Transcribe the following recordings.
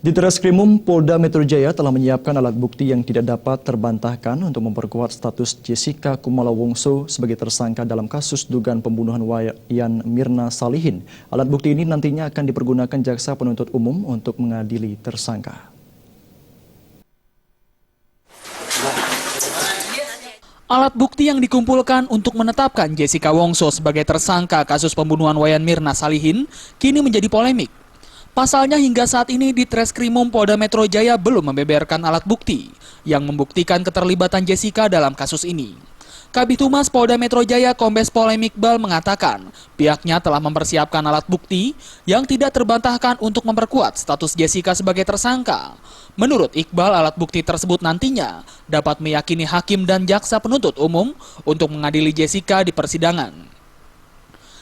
Di Treskrimum Polda Metro Jaya telah menyiapkan alat bukti yang tidak dapat terbantahkan untuk memperkuat status Jessica Kumala Wongso sebagai tersangka dalam kasus dugaan pembunuhan Wayan Mirna Salihin. Alat bukti ini nantinya akan dipergunakan jaksa penuntut umum untuk mengadili tersangka. Alat bukti yang dikumpulkan untuk menetapkan Jessica Wongso sebagai tersangka kasus pembunuhan Wayan Mirna Salihin kini menjadi polemik. Pasalnya hingga saat ini di Treskrimum Polda Metro Jaya belum membeberkan alat bukti yang membuktikan keterlibatan Jessica dalam kasus ini. Kabid Humas Polda Metro Jaya Kombes Pol Iqbal mengatakan pihaknya telah mempersiapkan alat bukti yang tidak terbantahkan untuk memperkuat status Jessica sebagai tersangka. Menurut Iqbal, alat bukti tersebut nantinya dapat meyakini hakim dan jaksa penuntut umum untuk mengadili Jessica di persidangan.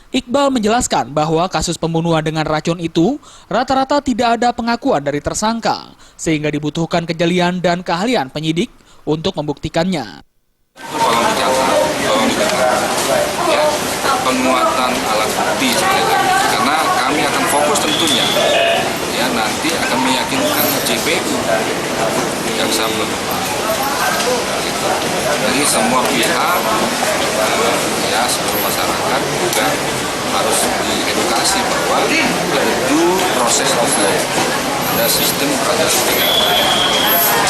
Iqbal menjelaskan bahwa kasus pembunuhan dengan racun itu rata-rata tidak ada pengakuan dari tersangka, sehingga dibutuhkan kejelian dan keahlian penyidik untuk membuktikannya. Tolong dicatat, ya, penguatan alat bukti karena kami akan fokus tentunya, ya nanti akan meyakinkan JPU, jaksa penuntut. Jadi semua pihak, ya seluruh masyarakat juga harus diedukasi bahwa ada due process of law, ada sistem peradilan pidana.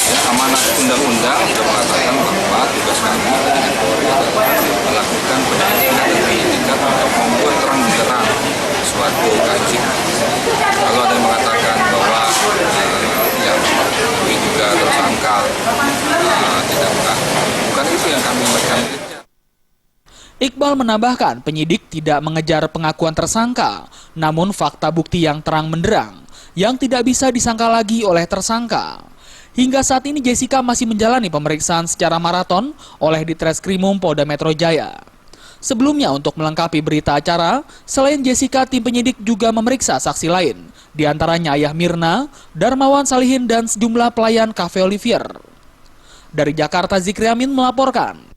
Ya, amanat undang-undang sudah mengatakan bahwa tugas kami dengan Polri adalah melakukan penyelidikan dan penyidikan untuk membuat terang benderang suatu kajian. Kalau ada yang mengatakan bahwa yang ini juga tersangka tidak bukan itu yang kami lakukan. Iqbal menambahkan penyidik tidak mengejar pengakuan tersangka, namun fakta bukti yang terang benderang yang tidak bisa disangka lagi oleh tersangka. Hingga saat ini Jessica masih menjalani pemeriksaan secara maraton oleh di Treskrimum Polda Metro Jaya. Sebelumnya untuk melengkapi berita acara, selain Jessica, tim penyidik juga memeriksa saksi lain, diantaranya ayah Mirna, Darmawan Salihin dan sejumlah pelayan Cafe Olivier. Dari Jakarta, Zikri Amin melaporkan.